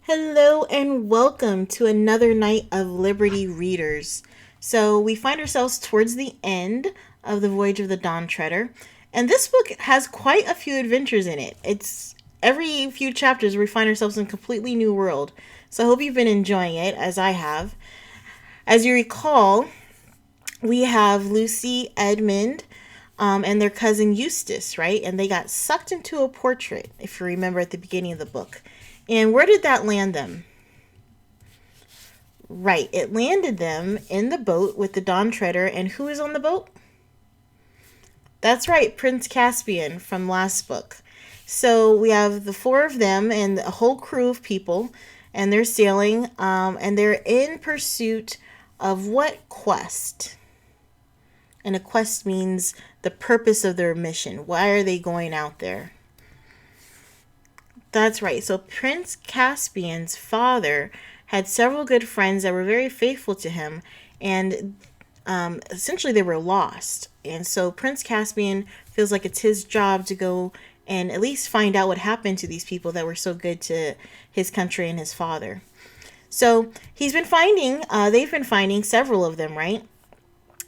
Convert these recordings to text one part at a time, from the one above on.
Hello and welcome to another night of Liberty Readers. So we find ourselves towards the end of the Voyage of the Dawn Treader, and this book has quite a few adventures in it. It's every few chapters we find ourselves in a completely new world. So I hope you've been enjoying it as I have. As you recall, we have Lucy, Edmund, and their cousin Eustace, right? And they got sucked into a portrait, if you remember at the beginning of the book. And where did that land them? Right, it landed them in the boat with the Dawn Treader, and who is on the boat? That's right, Prince Caspian from last book. So we have the four of them and a whole crew of people, and they're sailing, and they're in pursuit of what quest? And a quest means the purpose of their mission. Why are they going out there? That's right. So Prince Caspian's father had several good friends that were very faithful to him, and essentially they were lost. And so Prince Caspian feels like it's his job to go and at least find out what happened to these people that were so good to his country and his father. So they've been finding several of them, right?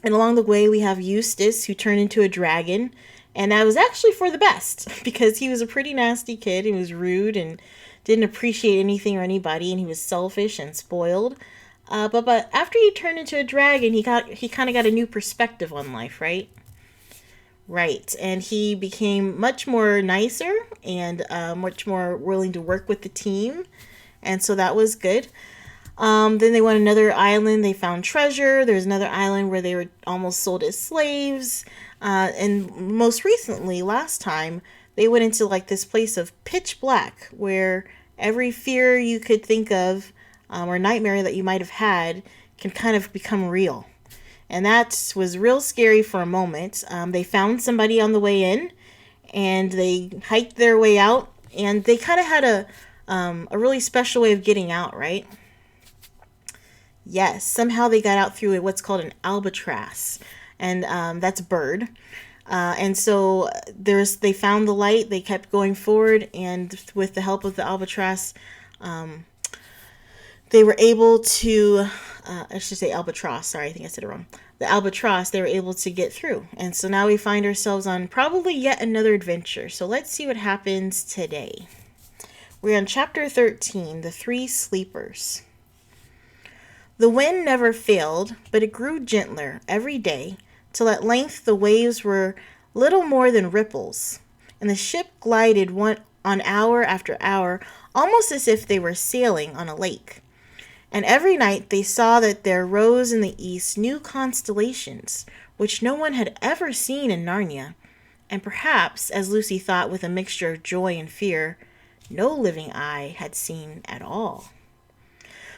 And along the way, we have Eustace, who turned into a dragon. And that was actually for the best because he was a pretty nasty kid. He was rude and didn't appreciate anything or anybody, and he was selfish and spoiled. But after he turned into a dragon, he kind of got a new perspective on life, right? Right, and he became much more nicer and much more willing to work with the team, and so that was good. Then they went another island. They found treasure. There's another island where they were almost sold as slaves. And most recently, last time, they went into like this place of pitch black where every fear you could think of or nightmare that you might have had can kind of become real. And that was real scary for a moment. They found somebody on the way in and they hiked their way out. And they kind of had a really special way of getting out, right? Yes, somehow they got out through what's called an albatross, and that's a bird. And so they found the light. They kept going forward, and with the help of the albatross, they were able to. I should say albatross. Sorry, I think I said it wrong. The albatross. They were able to get through, and so now we find ourselves on probably yet another adventure. So let's see what happens today. We're on chapter 13, The Three Sleepers. The wind never failed, but it grew gentler every day, till at length the waves were little more than ripples, and the ship glided on hour after hour, almost as if they were sailing on a lake. And every night they saw that there rose in the east new constellations, which no one had ever seen in Narnia, and perhaps, as Lucy thought with a mixture of joy and fear, no living eye had seen at all.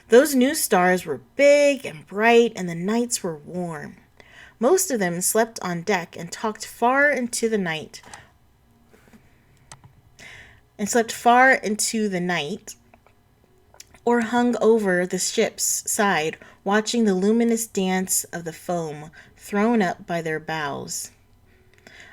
Those new stars were big and bright, and the nights were warm. Most of them slept on deck and talked far into the night. Or hung over the ship's side, watching the luminous dance of the foam thrown up by their bows.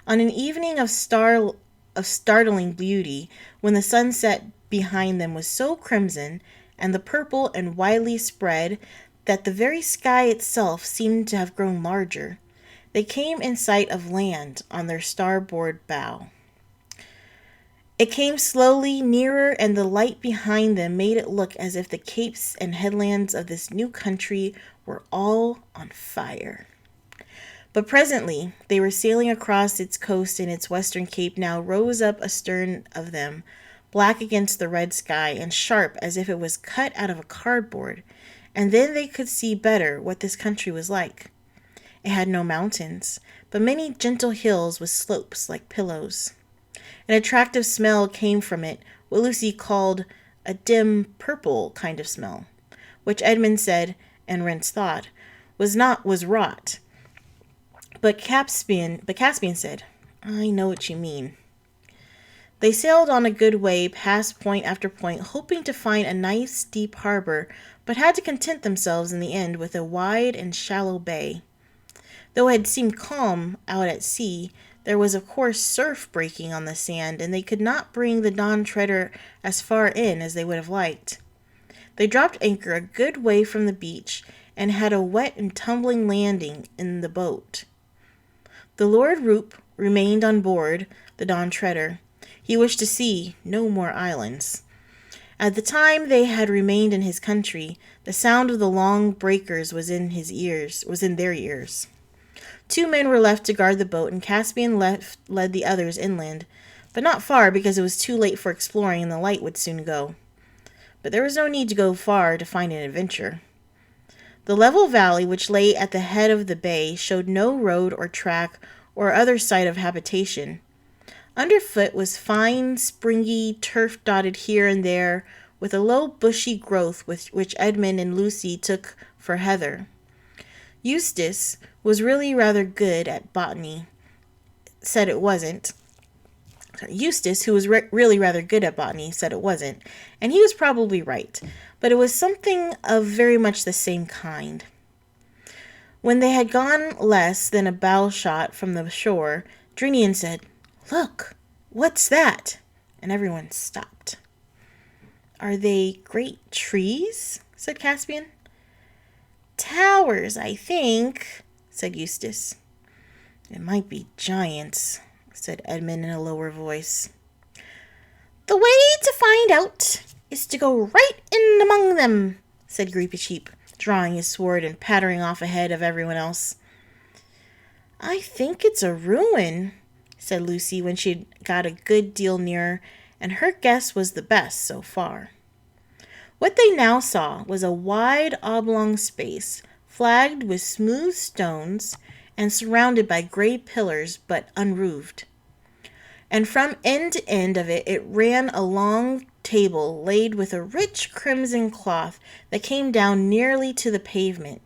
On an evening of startling beauty, when the sunset behind them was so crimson, and the purple and widely spread that the very sky itself seemed to have grown larger, they came in sight of land on their starboard bow. It came slowly nearer, and the light behind them made it look as if the capes and headlands of this new country were all on fire. But presently they were sailing across its coast, and its western cape now rose up astern of them, black against the red sky, and sharp as if it was cut out of a cardboard, and then they could see better what this country was like. It had no mountains, but many gentle hills with slopes like pillows. An attractive smell came from it, what Lucy called a dim purple kind of smell, which Edmund said, and Rents thought, was rot. But Caspian said, I know what you mean. They sailed on a good way past point after point, hoping to find a nice deep harbor, but had to content themselves in the end with a wide and shallow bay. Though it had seemed calm out at sea, there was of course surf breaking on the sand, and they could not bring the Dawn Treader as far in as they would have liked. They dropped anchor a good way from the beach and had a wet and tumbling landing in the boat. The Lord Roop remained on board the Dawn Treader. He wished to see no more islands. At the time they had remained in his country, the sound of the long breakers was in their ears. 2 men were left to guard the boat, and Caspian led the others inland, but not far because it was too late for exploring and the light would soon go. But there was no need to go far to find an adventure. The level valley which lay at the head of the bay showed no road or track or other site of habitation. Underfoot was fine, springy turf dotted here and there with a low bushy growth which Edmund and Lucy took for heather. Eustace was really rather good at botany, said it wasn't. Eustace, who was really rather good at botany, said it wasn't, and he was probably right, but it was something of very much the same kind. When they had gone less than a bow shot from the shore, Drinian said, "Look, what's that?" And everyone stopped. "Are they great trees?" said Caspian. "Towers, I think," said Eustace. "It might be giants," said Edmund in a lower voice. "The way to find out is to go right in among them," said Readers-Voyage, drawing his sword and pattering off ahead of everyone else. "I think it's a ruin," said Lucy when she had got a good deal nearer, and her guess was the best so far. What they now saw was a wide oblong space, flagged with smooth stones and surrounded by gray pillars but unroofed. And from end to end of it ran a long table laid with a rich crimson cloth that came down nearly to the pavement.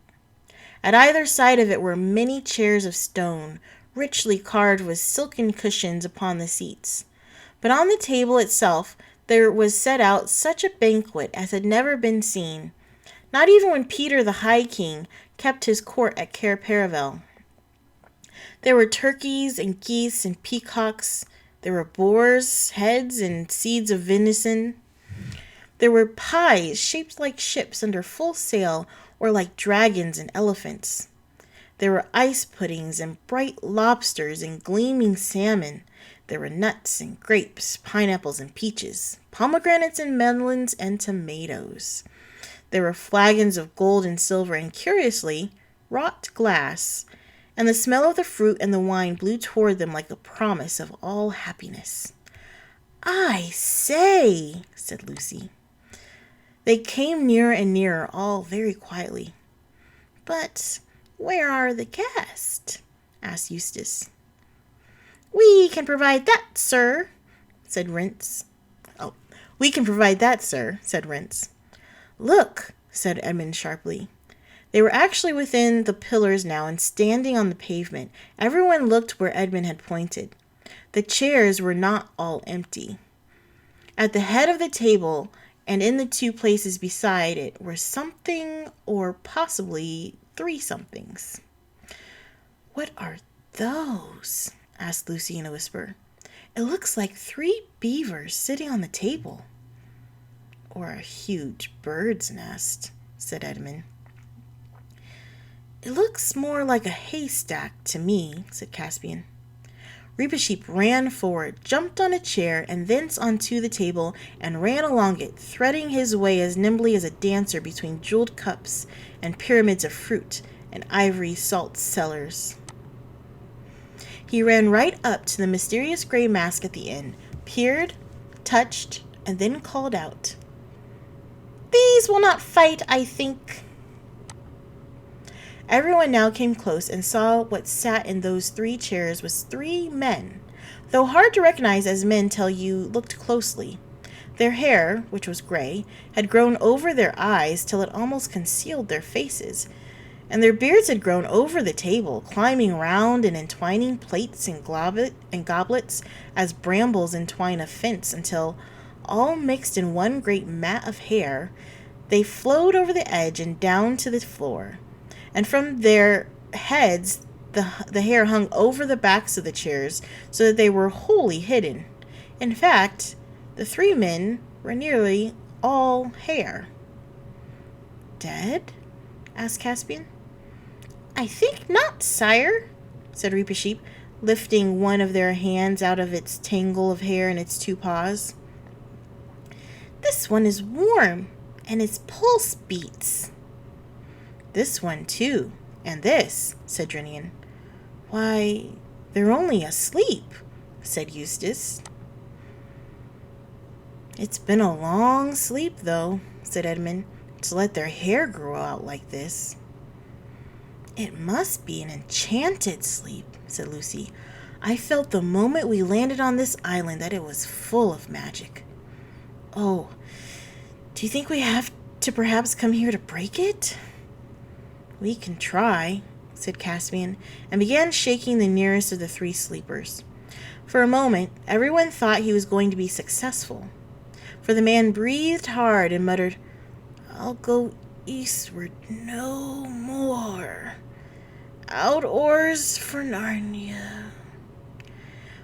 At either side of it were many chairs of stone, richly carved with silken cushions upon the seats. But on the table itself there was set out such a banquet as had never been seen, not even when Peter the High King kept his court at Cair Paravel. There were turkeys and geese and peacocks. There were boars' heads and seeds of venison. There were pies shaped like ships under full sail or like dragons and elephants. There were ice puddings and bright lobsters and gleaming salmon. There were nuts and grapes, pineapples and peaches, pomegranates and melons and tomatoes. There were flagons of gold and silver and, curiously, wrought glass, and the smell of the fruit and the wine blew toward them like a promise of all happiness. "I say," said Lucy. They came nearer and nearer, all very quietly. "But where are the guests?" asked Eustace. "We can provide that, sir," said Rents. "We can provide that, sir," said Rents. "Look," said Edmund sharply. They were actually within the pillars now and standing on the pavement. Everyone looked where Edmund had pointed. The chairs were not all empty. At the head of the table and in the 2 places beside it were something, or possibly 3 somethings. "What are those?" asked Lucy in a whisper. "It looks like 3 beavers sitting on the table." "Or a huge bird's nest," said Edmund. "It looks more like a haystack to me," said Caspian. Readers-Voyage ran forward, jumped on a chair, and thence onto the table, and ran along it, threading his way as nimbly as a dancer between jeweled cups and pyramids of fruit and ivory salt cellars. He ran right up to the mysterious gray mask at the end, peered, touched, and then called out, "These will not fight, I think." Everyone now came close and saw what sat in those 3 chairs was 3 men, though hard to recognize as men till you looked closely. Their hair, which was gray, had grown over their eyes till it almost concealed their faces, and their beards had grown over the table, climbing round and entwining plates and goblets as brambles entwine a fence, until, all mixed in one great mat of hair, they flowed over the edge and down to the floor. And from their heads the hair hung over the backs of the chairs, so that they were wholly hidden. In fact, the 3 men were nearly all hair. dead? Asked Caspian. I think not, sire, said Reepicheep, lifting one of their hands out of its tangle of hair in its two paws. This one is warm, and its pulse beats. This one, too, and this, said Drinian. Why, they're only asleep, said Eustace. It's been a long sleep, though, said Edmund, to let their hair grow out like this. It must be an enchanted sleep, said Lucy. I felt the moment we landed on this island that it was full of magic. Oh, do you think we have to perhaps come here to break it? We can try, said Caspian, and began shaking the nearest of the three sleepers. For a moment, everyone thought he was going to be successful, for the man breathed hard and muttered, I'll go eastward no more. Out oars for Narnia.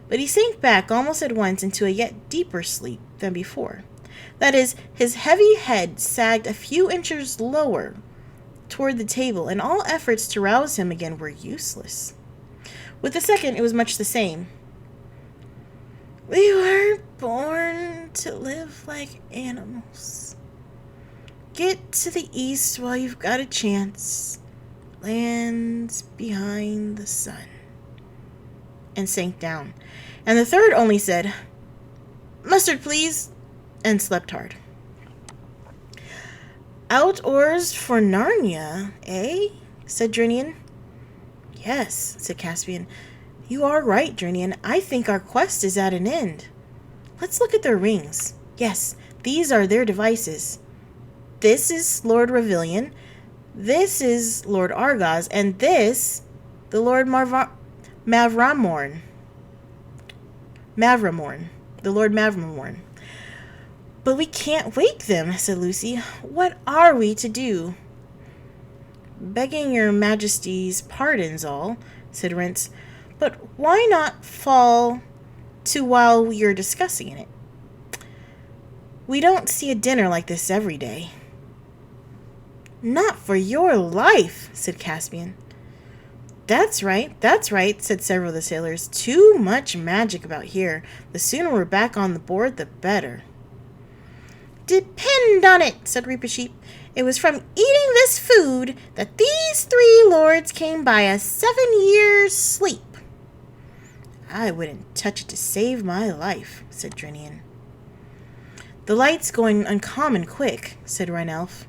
But he sank back almost at once into a yet deeper sleep than before. That is, his heavy head sagged a few inches lower toward the table, and all efforts to rouse him again were useless. With the second, it was much the same. We weren't born to live like animals. Get to the east while you've got a chance. Lands behind the sun. And sank down. And the third only said, Mustard, please, and slept hard. Out oars for Narnia, eh? Said Drinian. Yes, said Caspian. You are right, Drinian. I think our quest is at an end. Let's look at their rings. Yes, these are their devices. This is Lord Ravilion. This is Lord Argos. And this, the Lord Mavramorn. The Lord Mavramorn. But we can't wake them, said Lucy. What are we to do? Begging your majesty's pardons all, said Rents, but why not fall to while we are discussing it? We don't see a dinner like this every day. Not for your life, said Caspian. That's right, said several of the sailors. Too much magic about here. The sooner we're back on the board, the better. Depend on it, said Reepicheep. It was from eating this food that these three lords came by a 7 years' sleep. I wouldn't touch it to save my life, said Drinian. The light's going uncommon quick, said Rhinelf.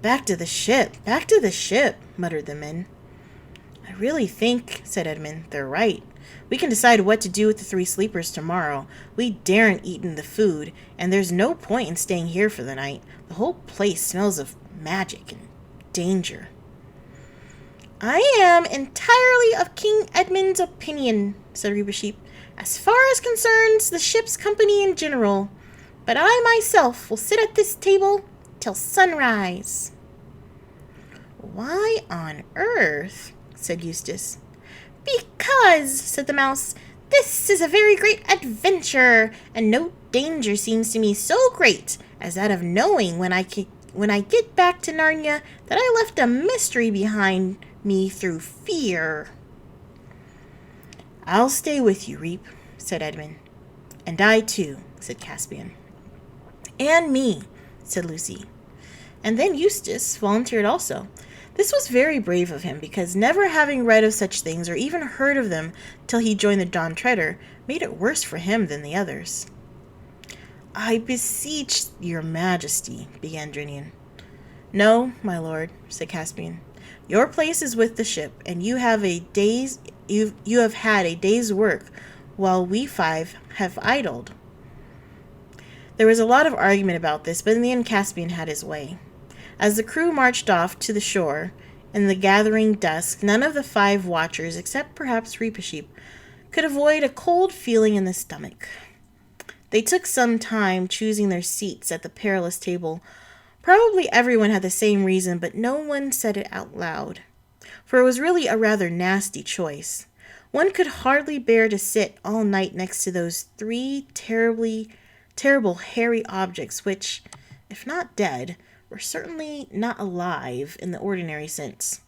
Back to the ship, muttered the men. I really think, said Edmund, they're right. We can decide what to do with the three sleepers tomorrow. We daren't eat in the food, and there's no point in staying here for the night. The whole place smells of magic and danger. I am entirely of King Edmund's opinion, said Reepicheep, as far as concerns the ship's company in general. But I myself will sit at this table till sunrise. Why on earth? Said Eustace. Because, said the mouse, this is a very great adventure, and no danger seems to me so great as that of knowing when I get back to Narnia that I left a mystery behind me through fear. I'll stay with you, Reep, said Edmund. And I too, said Caspian. And me, said Lucy. And then Eustace volunteered also. This was very brave of him, because never having read of such things or even heard of them till he joined the Dawn Treader made it worse for him than the others. I beseech your majesty, began Drinian. No, my lord, said Caspian. Your place is with the ship, and you have had a day's work, while we five have idled. There was a lot of argument about this, but in the end Caspian had his way. As the crew marched off to the shore in the gathering dusk, none of the 5 watchers, except perhaps Reepicheep, could avoid a cold feeling in the stomach. They took some time choosing their seats at the perilous table. Probably everyone had the same reason, but no one said it out loud, for it was really a rather nasty choice. One could hardly bear to sit all night next to those 3 terrible hairy objects which, if not dead, were certainly not alive in the ordinary sense.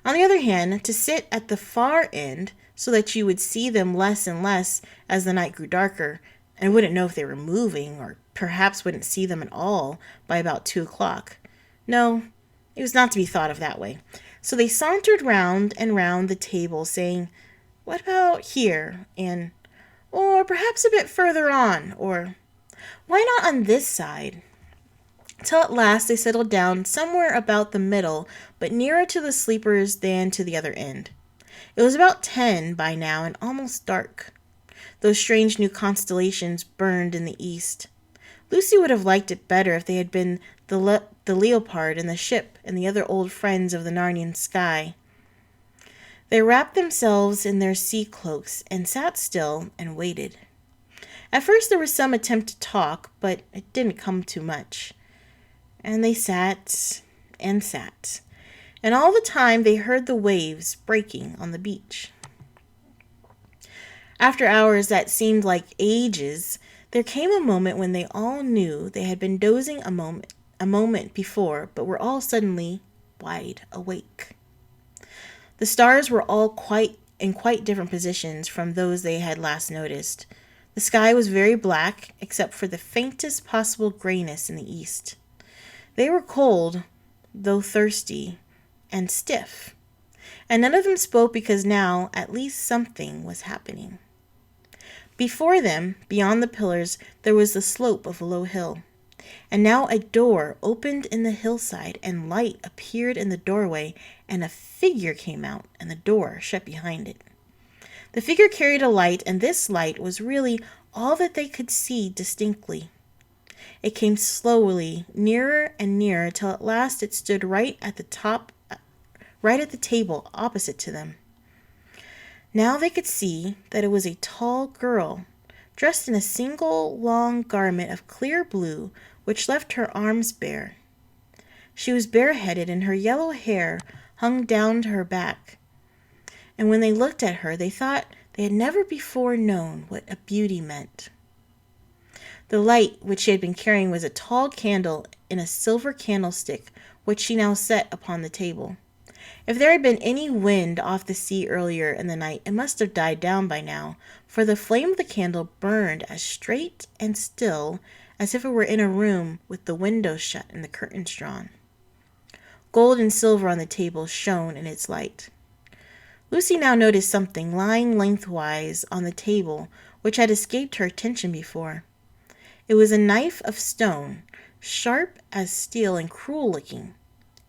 On the other hand, to sit at the far end so that you would see them less and less as the night grew darker, and wouldn't know if they were moving, or perhaps wouldn't see them at all by about 2 o'clock. No, it was not to be thought of that way. So they sauntered round and round the table, saying, "What about here?" and "Or perhaps a bit further on," or "Why not on this side?" Till at last they settled down somewhere about the middle, but nearer to the sleepers than to the other end. It was about 10 by now and almost dark. Those strange new constellations burned in the east. Lucy would have liked it better if they had been the leopard and the ship and the other old friends of the Narnian sky. They wrapped themselves in their sea cloaks and sat still and waited. At first there was some attempt to talk, but it didn't come to much. And they sat and sat, and all the time they heard the waves breaking on the beach. After hours that seemed like ages, there came a moment when they all knew they had been dozing a moment before, but were all suddenly wide awake. The stars were all in quite different positions from those they had last noticed. The sky was very black, except for the faintest possible grayness in the east. They were cold, though thirsty, and stiff, and none of them spoke because now at least something was happening. Before them, beyond the pillars, there was the slope of a low hill, and now a door opened in the hillside, and light appeared in the doorway, and a figure came out, and the door shut behind it. The figure carried a light, and this light was really all that they could see distinctly. It came slowly nearer and nearer till at last it stood right at the table opposite to them. Now they could see that it was a tall girl, dressed in a single long garment of clear blue, which left her arms bare. She was bareheaded, and her yellow hair hung down to her back. And when they looked at her, they thought they had never before known what a beauty meant. The light which she had been carrying was a tall candle in a silver candlestick, which she now set upon the table. If there had been any wind off the sea earlier in the night, it must have died down by now, for the flame of the candle burned as straight and still as if it were in a room with the windows shut and the curtains drawn. Gold and silver on the table shone in its light. Lucy now noticed something lying lengthwise on the table which had escaped her attention before. It was a knife of stone, sharp as steel and cruel-looking,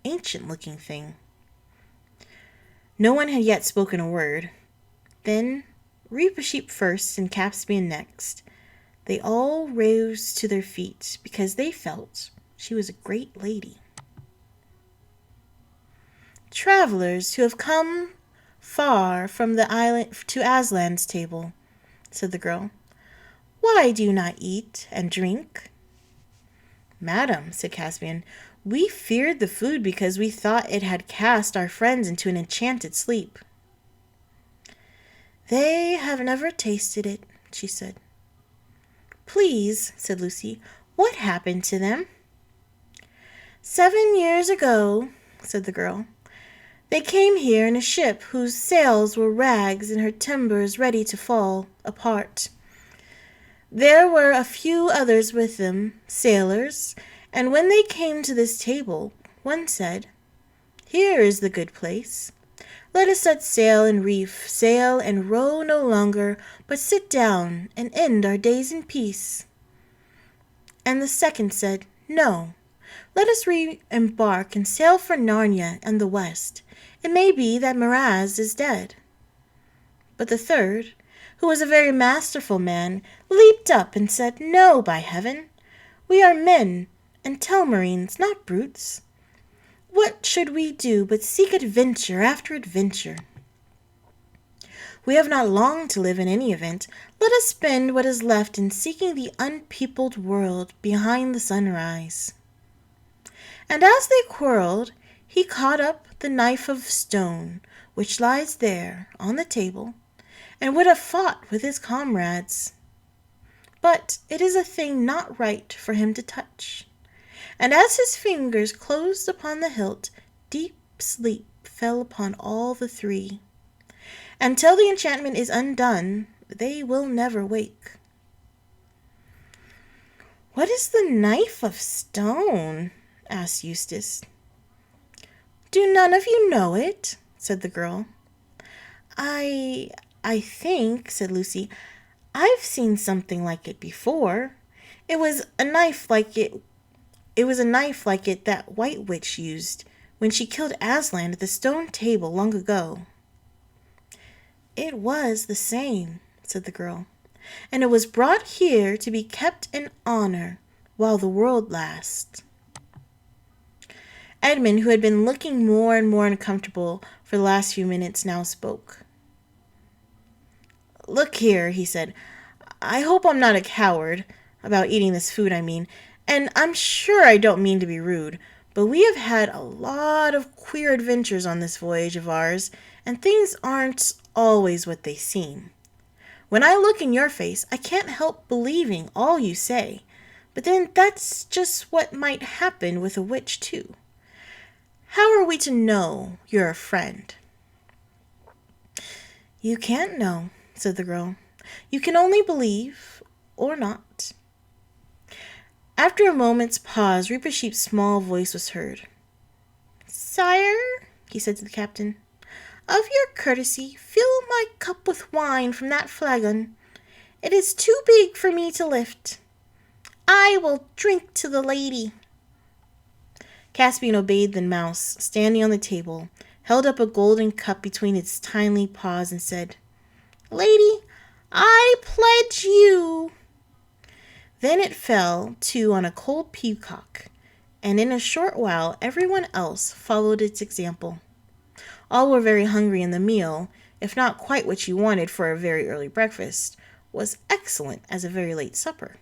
ancient-looking thing. No one had yet spoken a word. Then, Reap-a-Sheep first and Caspian next, they all rose to their feet because they felt she was a great lady. "Travelers who have come far from the island to Aslan's table," said the girl. "Why do you not eat and drink?" "Madam," said Caspian, "we feared the food because we thought it had cast our friends into an enchanted sleep." "They have never tasted it," she said. "Please," said Lucy, "what happened to them?" "7 years ago," said the girl, "they came here in a ship whose sails were rags and her timbers ready to fall apart. There were a few others with them, sailors, and when they came to this table, one said, 'Here is the good place. Let us set sail and reef, sail and row no longer, but sit down and end our days in peace.' And the second said, 'No, let us re-embark and sail for Narnia and the west. It may be that Miraz is dead.' But the third, who was a very masterful man, leaped up and said, 'No, by heaven! We are men and Telmarines, not brutes. What should we do but seek adventure after adventure? We have not long to live in any event. Let us spend what is left in seeking the unpeopled world behind the sunrise.' And as they quarrelled, he caught up the knife of stone which lies there on the table, and would have fought with his comrades. But it is a thing not right for him to touch. and as his fingers closed upon the hilt, deep sleep fell upon all the three. Until the enchantment is undone, they will never wake. "What is the knife of stone?" asked Eustace. "Do none of you know it?" said the girl. I think," said Lucy, "I've seen something like it before. It was a knife like it that White Witch used when she killed Aslan at the stone table long ago." "It was the same," said the girl, "and it was brought here to be kept in honor while the world lasts." Edmund, who had been looking more and more uncomfortable for the last few minutes, now spoke. "Look here," he said, "I hope I'm not a coward, about eating this food, I mean, and I'm sure I don't mean to be rude, but we have had a lot of queer adventures on this voyage of ours, and things aren't always what they seem. When I look in your face, I can't help believing all you say, but then that's just what might happen with a witch, too. How are we to know you're a friend?" "You can't know," said the girl. "You can only believe or not." After a moment's pause, Reepicheep's small voice was heard. "Sire," he said to the captain, "of your courtesy, fill my cup with wine from that flagon. It is too big for me to lift. I will drink to the lady." Caspian obeyed the mouse, standing on the table, held up a golden cup between its tiny paws, and said, "Lady, I pledge you." Then it fell to on a cold peacock, and in a short while everyone else followed its example. All were very hungry, and the meal, if not quite what you wanted for a very early breakfast, was excellent as a very late supper.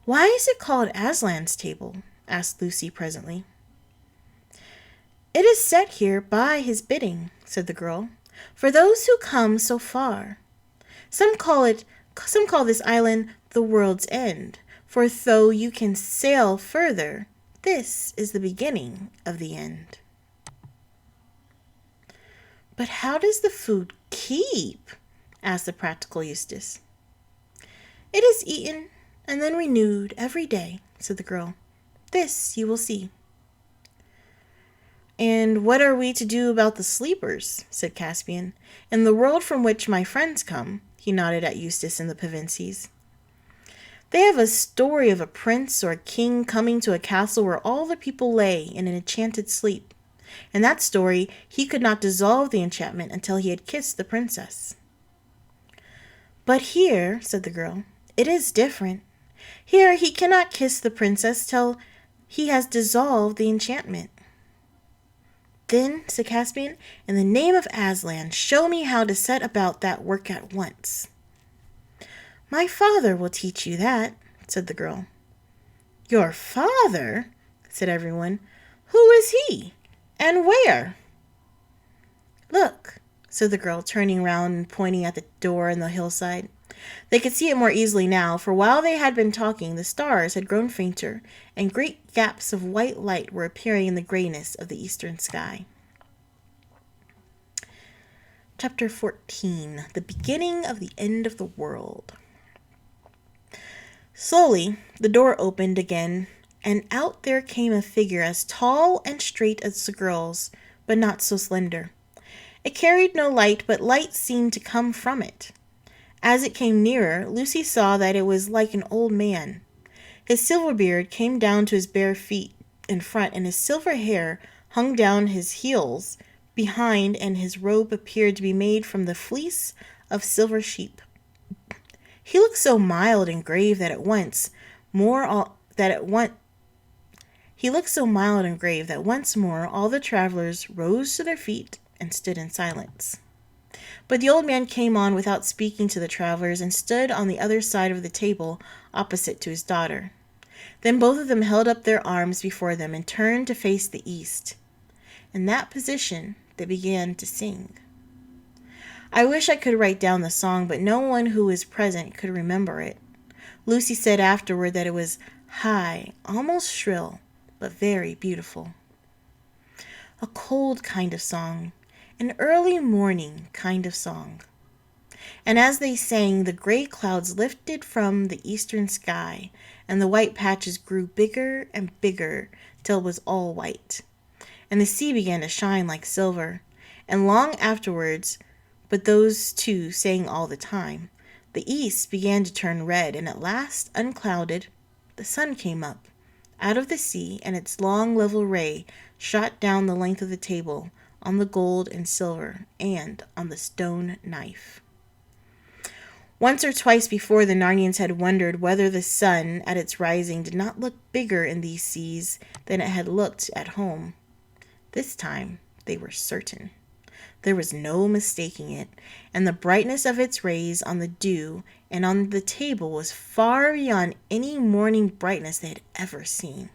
"Why is it called Aslan's table?" asked Lucy presently. "It is set here by his bidding," said the girl, "for those who come so far. Some call this island the world's end, for though you can sail further, this is the beginning of the end." "But how does the food keep?" asked the practical Eustace. "It is eaten and then renewed every day," said the girl. "This you will see." "And what are we to do about the sleepers?" said Caspian. "In the world from which my friends come," he nodded at Eustace and the Pevensies, "they have a story of a prince or a king coming to a castle where all the people lay in an enchanted sleep. In that story, he could not dissolve the enchantment until he had kissed the princess." "But here," said the girl, "it is different. Here he cannot kiss the princess till he has dissolved the enchantment." "Then," said Caspian, "in the name of Aslan, show me how to set about that work at once." "My father will teach you that," said the girl. "Your father?" said everyone. "Who is he? And where?" "Look," said the girl, turning round and pointing at the door in the hillside. They could see it more easily now, for while they had been talking, the stars had grown fainter, and great gaps of white light were appearing in the grayness of the eastern sky. Chapter 14. The Beginning of the End of the World. Slowly, the door opened again, and out there came a figure as tall and straight as the girl's, but not so slender. It carried no light, but light seemed to come from it. As it came nearer, Lucy saw that it was like an old man. His silver beard came down to his bare feet in front, and his silver hair hung down his heels behind, and his robe appeared to be made from the fleece of silver sheep. He looked so mild and grave that once more all the travelers rose to their feet and stood in silence. But the old man came on without speaking to the travelers, and stood on the other side of the table opposite to his daughter. Then both of them held up their arms before them and turned to face the east. In that position they began to sing. I wish I could write down the song, but no one who was present could remember it. Lucy said afterward that it was high, almost shrill, but very beautiful. A cold kind of song, an early morning kind of song. And as they sang, the gray clouds lifted from the eastern sky, and the white patches grew bigger and bigger till it was all white. And the sea began to shine like silver. And long afterwards, but those two sang all the time, the east began to turn red, and at last, unclouded, the sun came up out of the sea, and its long level ray shot down the length of the table, on the gold and silver, and on the stone knife. Once or twice before, the Narnians had wondered whether the sun at its rising did not look bigger in these seas than it had looked at home. This time they were certain. There was no mistaking it, and the brightness of its rays on the dew and on the table was far beyond any morning brightness they had ever seen.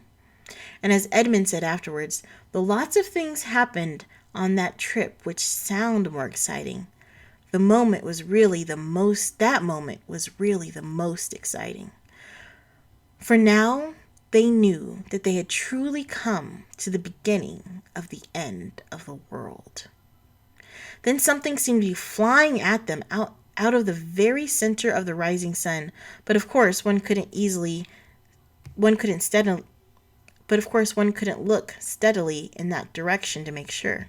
And as Edmund said afterwards, though lots of things happened on that trip which sound more exciting, that moment was really the most exciting. For now they knew that they had truly come to the beginning of the end of the world. Then something seemed to be flying at them out of the very center of the rising sun, but of course one couldn't look steadily in that direction to make sure.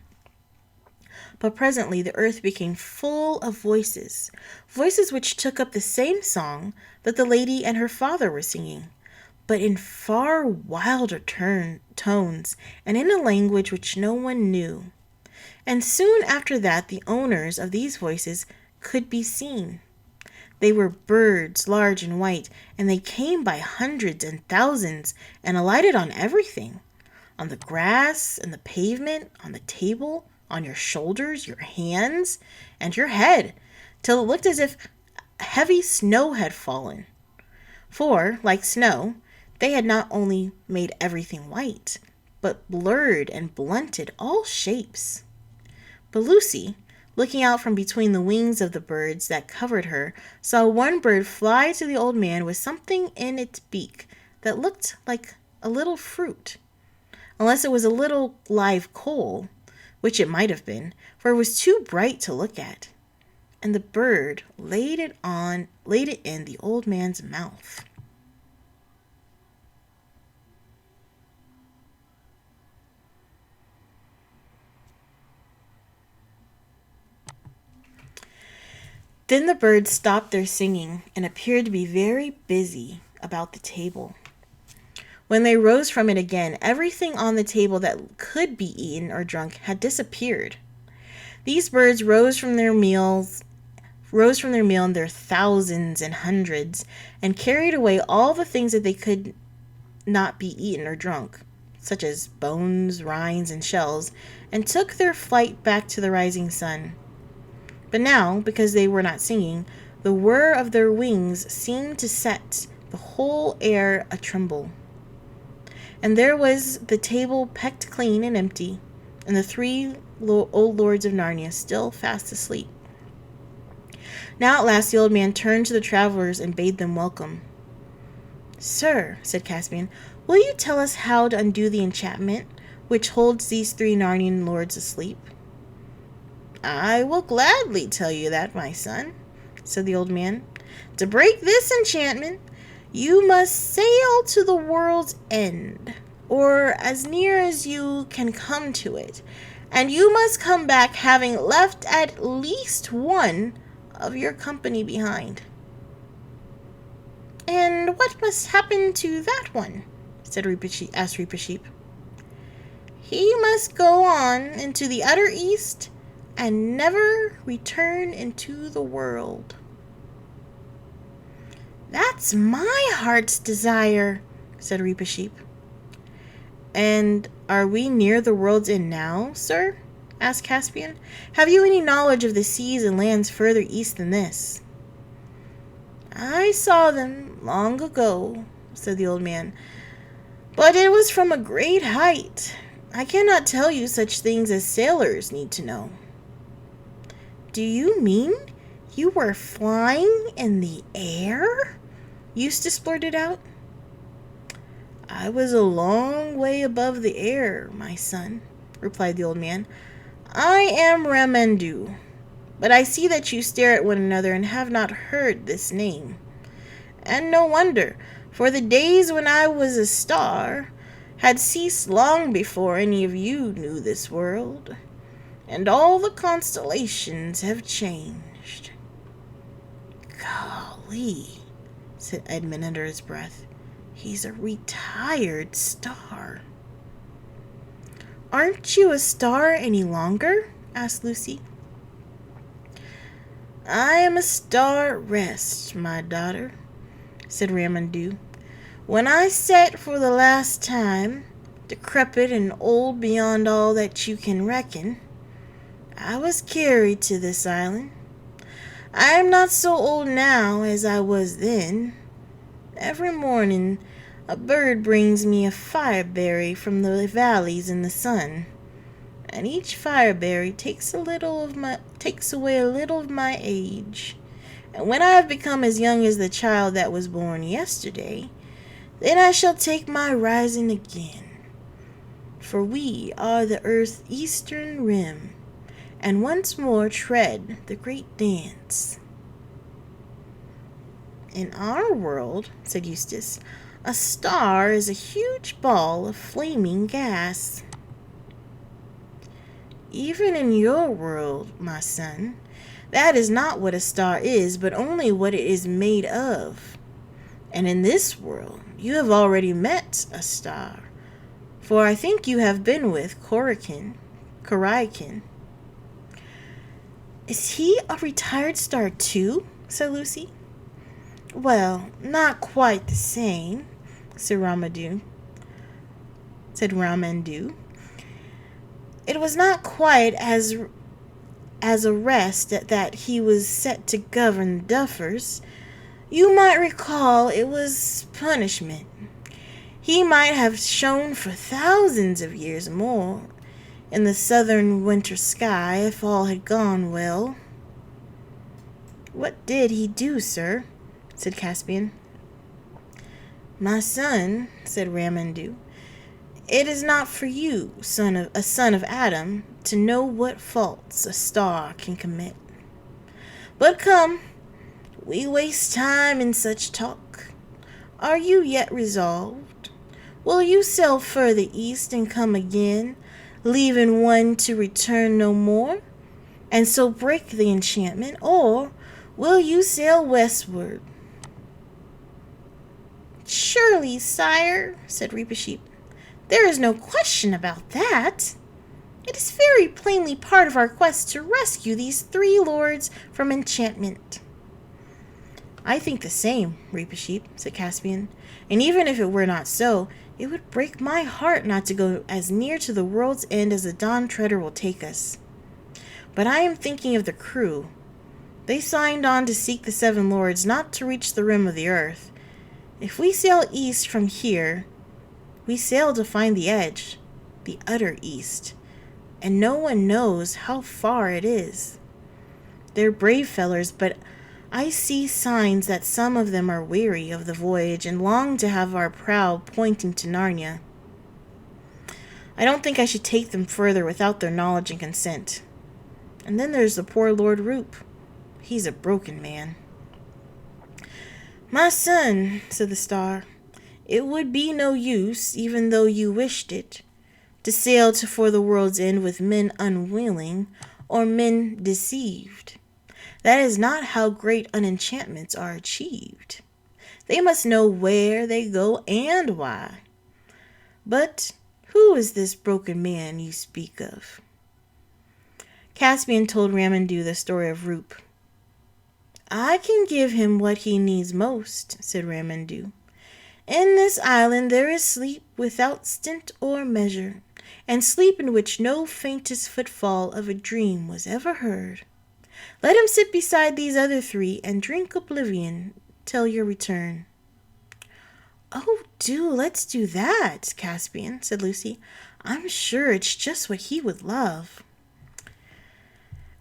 But presently the earth became full of voices which took up the same song that the lady and her father were singing, but in far wilder tones and in a language which no one knew. And soon after that the owners of these voices could be seen. They were birds, large and white, and they came by hundreds and thousands and alighted on everything, on the grass and the pavement, on the table, on your shoulders, your hands, and your head, till it looked as if heavy snow had fallen. For, like snow, they had not only made everything white, but blurred and blunted all shapes. But Lucy, looking out from between the wings of the birds that covered her, saw one bird fly to the old man with something in its beak that looked like a little fruit, unless it was a little live coal, which it might have been, for it was too bright to look at. And the bird laid it in the old man's mouth. Then the birds stopped their singing and appeared to be very busy about the table. When they rose from it again, everything on the table that could be eaten or drunk had disappeared. These birds rose from their meal in their thousands and hundreds, and carried away all the things that they could not be eaten or drunk, such as bones, rinds, and shells, and took their flight back to the rising sun. But now, because they were not singing, the whir of their wings seemed to set the whole air a-tremble. And there was the table pecked clean and empty, and the three old lords of Narnia still fast asleep. Now at last the old man turned to the travelers and bade them welcome. "Sir," said Caspian, "will you tell us how to undo the enchantment which holds these three Narnian lords asleep?" "I will gladly tell you that, my son," said the old man. "To break this enchantment, you must sail to the world's end, or as near as you can come to it, and you must come back having left at least one of your company behind." "And what must happen to that one?" asked Reepicheep. "He must go on into the utter east and never return into the world." "That's my heart's desire," said Reepicheep. "And are we near the world's end now, sir?" asked Caspian. "Have you any knowledge of the seas and lands further east than this?" "I saw them long ago," said the old man, "but it was from a great height. I cannot tell you such things as sailors need to know." "Do you mean you were flying in the air?" Eustace blurted out. I was a long way above the air, my son, replied the old man. I am Ramandu, but I see that you stare at one another and have not heard this name. And no wonder, for the days when I was a star had ceased long before any of you knew this world, and all the constellations have changed. Golly, said Edmund under his breath. He's a retired star. Aren't you a star any longer? Asked Lucy. I am a star at rest, my daughter, said Ramandu. When I set for the last time, decrepit and old beyond all that you can reckon, I was carried to this island. I am not so old now as I was then. Every morning a bird brings me a fireberry from the valleys in the sun, and each fireberry takes away a little of my age. And when I have become as young as the child that was born yesterday, then I shall take my rising again. For we are the earth's eastern rim, and once more tread the great dance. In our world, said Eustace, a star is a huge ball of flaming gas. Even in your world, my son, that is not what a star is, but only what it is made of. And in this world, you have already met a star, for I think you have been with Koraikin. Is he a retired star too? Said Lucy. Well, not quite the same, said Ramandu. It was not quite as a rest that he was set to govern the duffers. You might recall it was punishment. He might have shone for thousands of years more in the southern winter sky if all had gone well. What did he do, sir? Said Caspian. My son, said Ramandu, it is not for you, a son of Adam, to know what faults a star can commit. But come, we waste time in such talk. Are you yet resolved? Will you sail further east and come again, leaving one to return no more, and so break the enchantment, or will you sail westward? Surely, sire, said Reepicheep, there is no question about that. It is very plainly part of our quest to rescue these 3 lords from enchantment. I think the same, Reepicheep, said Caspian, and even if it were not so, it would break my heart not to go as near to the world's end as the Dawn Treader will take us. But I am thinking of the crew. They signed on to seek the 7 lords, not to reach the rim of the earth. If we sail east from here, we sail to find the edge, the utter east, and no one knows how far it is. They're brave fellers, but I see signs that some of them are weary of the voyage and long to have our prow pointing to Narnia. I don't think I should take them further without their knowledge and consent. And then there's the poor Lord Roop. He's a broken man. My son, said the star, it would be no use, even though you wished it, to sail for the world's end with men unwilling or men deceived. That is not how great unenchantments are achieved. They must know where they go and why. But who is this broken man you speak of? Caspian told Ramandu the story of Roop. I can give him what he needs most, said Ramandu. In this island there is sleep without stint or measure, and sleep in which no faintest footfall of a dream was ever heard. Let him sit beside these other 3 and drink oblivion till your return. Oh, let's do that, Caspian, said Lucy. I'm sure it's just what he would love.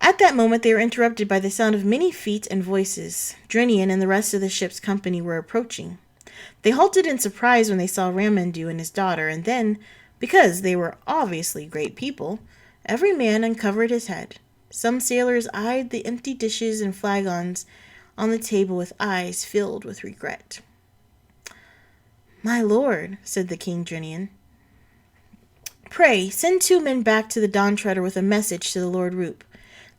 At that moment they were interrupted by the sound of many feet and voices. Drinian and the rest of the ship's company were approaching. They halted in surprise when they saw Ramandu and his daughter, and then, because they were obviously great people, every man uncovered his head. Some sailors eyed the empty dishes and flagons on the table with eyes filled with regret. "My lord," said the King Drinian, "pray send 2 men back to the Dawn Treader with a message to the Lord Roop.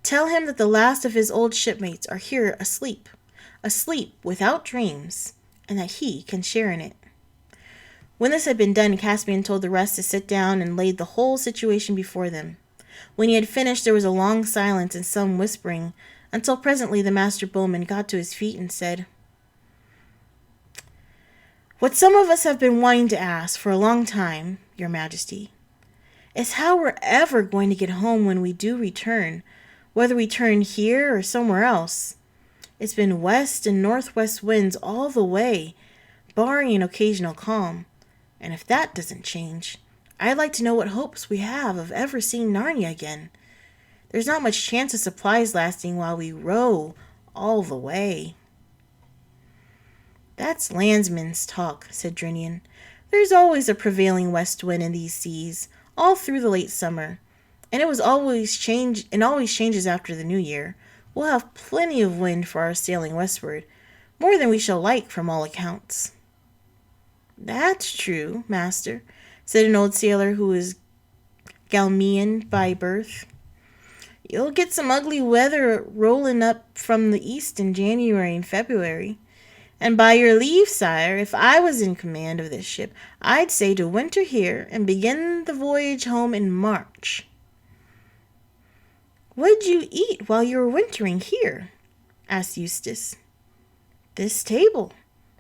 Tell him that the last of his old shipmates are here asleep without dreams, and that he can share in it." When this had been done, Caspian told the rest to sit down and laid the whole situation before them. When he had finished, there was a long silence and some whispering, until presently the master bowman got to his feet and said, "What some of us have been wanting to ask for a long time, your majesty, is how we're ever going to get home when we do return, whether we turn here or somewhere else. It's been west and northwest winds all the way, barring an occasional calm, and if that doesn't change, I'd like to know what hopes we have of ever seeing Narnia again. There's not much chance of supplies lasting while we row all the way." "That's landsman's talk," said Drinian. "There's always a prevailing west wind in these seas, all through the late summer, and it always changes after the new year. We'll have plenty of wind for our sailing westward, more than we shall like from all accounts." "That's true, master," said an old sailor who was Galmian by birth. "You'll get some ugly weather rolling up from the east in January and February. And by your leave, sire, if I was in command of this ship, I'd say to winter here and begin the voyage home in March." "What'd you eat while you were wintering here?" asked Eustace. "This table,"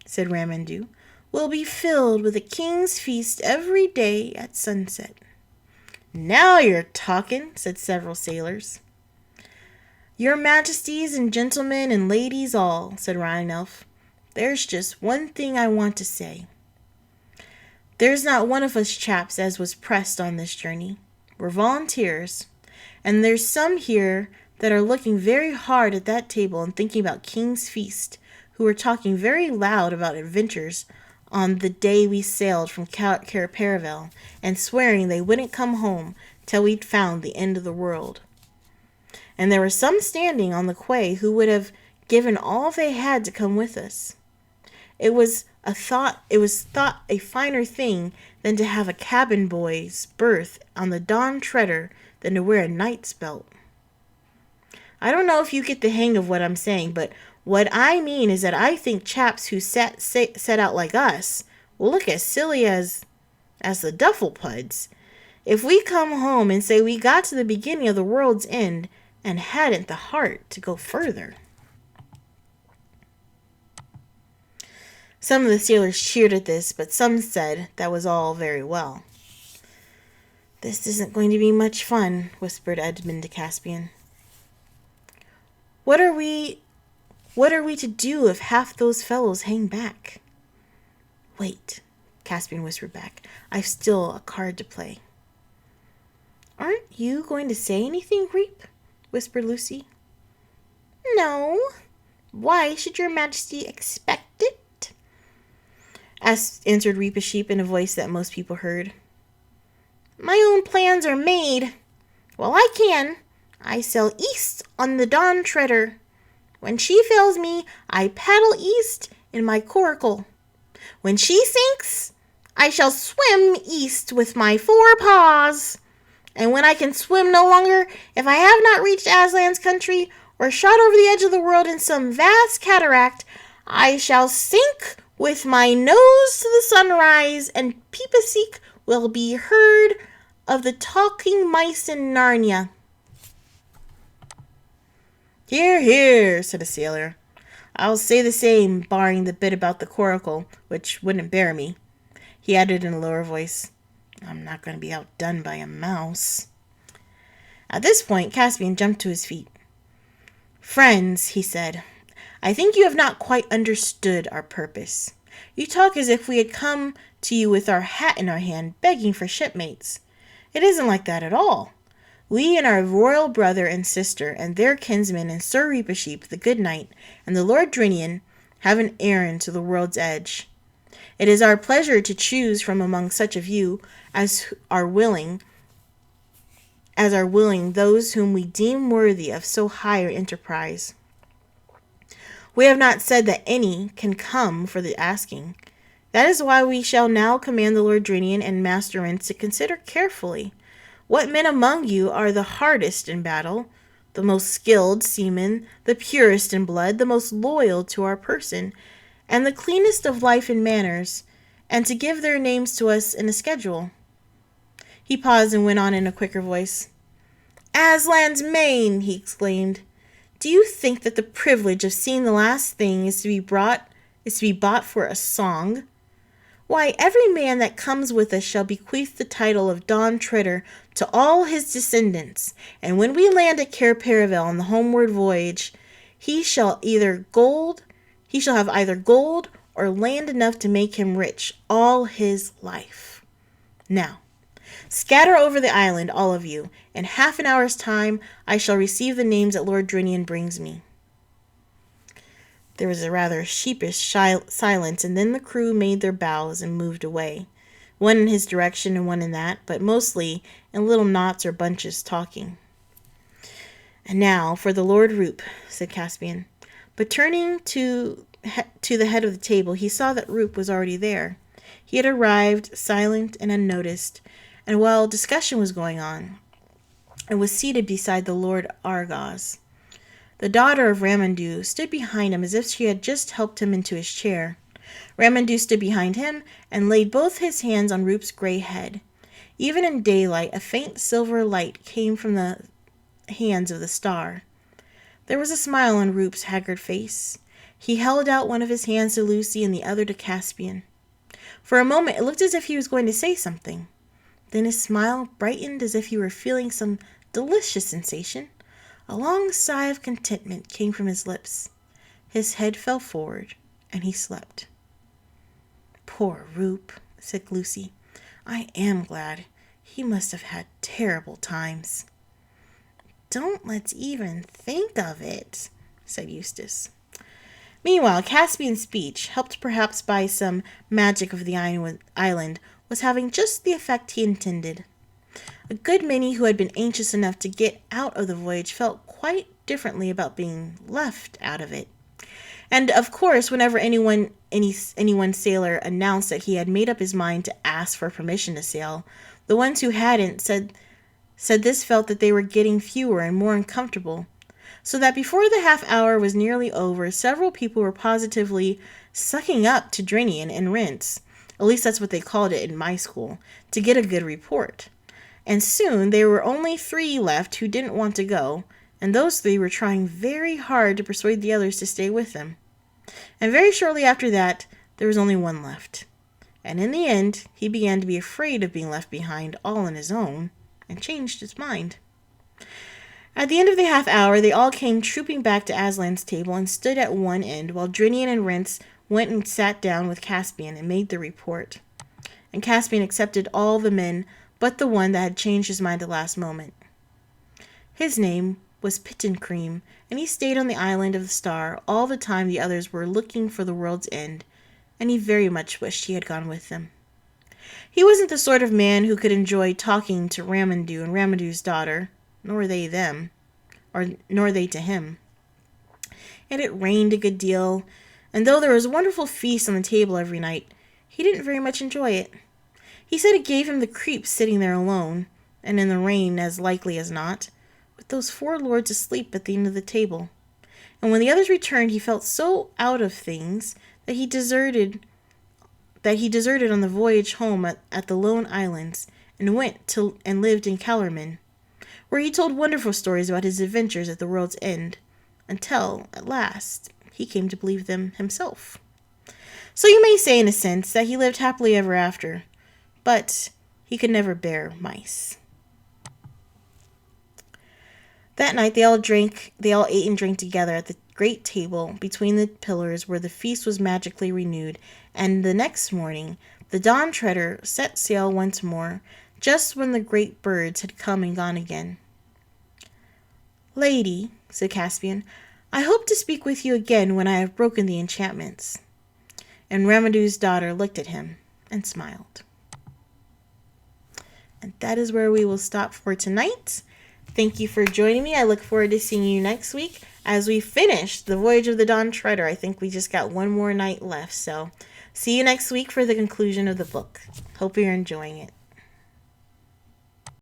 said Ramandu, "will be filled with a king's feast every day at sunset." "Now you're talking," said several sailors. "Your majesties and gentlemen and ladies all," said Rhine-Elf, "there's just one thing I want to say. There's not one of us chaps as was pressed on this journey. We're volunteers, and there's some here that are looking very hard at that table and thinking about King's Feast, who were talking very loud about adventures on the day we sailed from Caraparavel, and swearing they wouldn't come home till we'd found the end of the world. And there were some standing on the quay who would have given all they had to come with us. It was thought a finer thing than to have a cabin boy's berth on the Dawn Treader than to wear a knight's belt. I don't know if you get the hang of what I'm saying, but what I mean is that I think chaps who set out like us will look as silly as the Dufflepuds if we come home and say we got to the beginning of the world's end and hadn't the heart to go further." Some of the sailors cheered at this, but some said that was all very well. "This isn't going to be much fun," whispered Edmund to Caspian. What are we to do if half those fellows hang back?" "Wait," Caspian whispered back. "I've still a card to play." "Aren't you going to say anything, Reep?" whispered Lucy. "No. Why should your majesty expect it?" answered Reep-a-Sheep in a voice that most people heard. "My own plans are made. Well, I can. I sail east on the Dawn Treader. When she fails me, I paddle east in my coracle. When she sinks, I shall swim east with my 4 paws. And when I can swim no longer, if I have not reached Aslan's country or shot over the edge of the world in some vast cataract, I shall sink with my nose to the sunrise, and Peep-a-Seek will be heard of the talking mice in Narnia." "Hear, hear," said a sailor. "I'll say the same, barring the bit about the coracle, which wouldn't bear me." He added in a lower voice, "I'm not going to be outdone by a mouse." At this point, Caspian jumped to his feet. "Friends," he said, "I think you have not quite understood our purpose. You talk as if we had come to you with our hat in our hand, begging for shipmates. It isn't like that at all. We and our royal brother and sister and their kinsman and Sir Reap-a-Sheep, the good knight, and the Lord Drinian have an errand to the world's edge. It is our pleasure to choose from among such of you as are willing those whom we deem worthy of so high an enterprise. We have not said that any can come for the asking. That is why we shall now command the Lord Drinian and Master Rince to consider carefully what men among you are the hardest in battle, the most skilled seamen, the purest in blood, the most loyal to our person, and the cleanest of life and manners, and to give their names to us in a schedule. He paused and went on in a quicker voice. Aslan's mane, he exclaimed. Do you think that the privilege of seeing the last thing is to be bought for a song? Why, every man that comes with us shall bequeath the title of Don Treader to all his descendants, and when we land at Cair Paravel on the homeward voyage, he shall have either gold or land enough to make him rich all his life. Now, scatter over the island, all of you. In half an hour's time, I shall receive the names that Lord Drinian brings me. There was a rather sheepish silence, and then the crew made their bows and moved away, one in his direction and one in that, but mostly in little knots or bunches talking. And now for the Lord Roop, said Caspian. But turning to the head of the table, he saw that Roop was already there. He had arrived, silent and unnoticed, and while discussion was going on, and was seated beside the Lord Argos. The daughter of Ramandou stood behind him as if she had just helped him into his chair. Ramandou stood behind him and laid both his hands on Roop's gray head. Even in daylight, a faint silver light came from the hands of the star. There was a smile on Roop's haggard face. He held out one of his hands to Lucy and the other to Caspian. For a moment it looked as if he was going to say something. Then his smile brightened as if he were feeling some delicious sensation. A long sigh of contentment came from his lips. His head fell forward, and he slept. Poor Roop, said Lucy. I am glad. He must have had terrible times. Don't let's even think of it, said Eustace. Meanwhile, Caspian's speech, helped perhaps by some magic of the island, was having just the effect he intended. A good many who had been anxious enough to get out of the voyage felt quite differently about being left out of it. And, of course, whenever any sailor announced that he had made up his mind to ask for permission to sail, the ones who hadn't said this felt that they were getting fewer and more uncomfortable, so that before the half hour was nearly over, several people were positively sucking up to Drinian and Rince, at least that's what they called it in my school, to get a good report. And soon there were only 3 left who didn't want to go, and those 3 were trying very hard to persuade the others to stay with them. And very shortly after that, there was only 1 left. And in the end, he began to be afraid of being left behind all on his own, and changed his mind. At the end of the half hour, they all came trooping back to Aslan's table and stood at one end, while Drinian and Rince went and sat down with Caspian and made the report. And Caspian accepted all the men but the one that had changed his mind at the last moment. His name was Pittencream, and he stayed on the island of the star all the time the others were looking for the world's end, and he very much wished he had gone with them. He wasn't the sort of man who could enjoy talking to Ramandou and Ramandou's daughter, nor they to him. And it rained a good deal, and though there was a wonderful feast on the table every night, he didn't very much enjoy it. He said it gave him the creeps sitting there alone, and in the rain as likely as not, with those 4 lords asleep at the end of the table. And when the others returned, he felt so out of things that he deserted on the voyage home at the Lone Islands, and and lived in Calormen, where he told wonderful stories about his adventures at the world's end, until, at last, he came to believe them himself. So you may say, in a sense, that he lived happily ever after, but he could never bear mice. That night they all ate and drank together at the great table between the pillars where the feast was magically renewed, and the next morning the Dawn Treader set sail once more, just when the great birds had come and gone again. Lady, said Caspian, I hope to speak with you again when I have broken the enchantments. and Ramadu's daughter looked at him and smiled. And that is where we will stop for tonight. Thank you for joining me. I look forward to seeing you next week as we finish The Voyage of the Dawn Treader. I think we just got one more night left. So see you next week for the conclusion of the book. Hope you're enjoying it.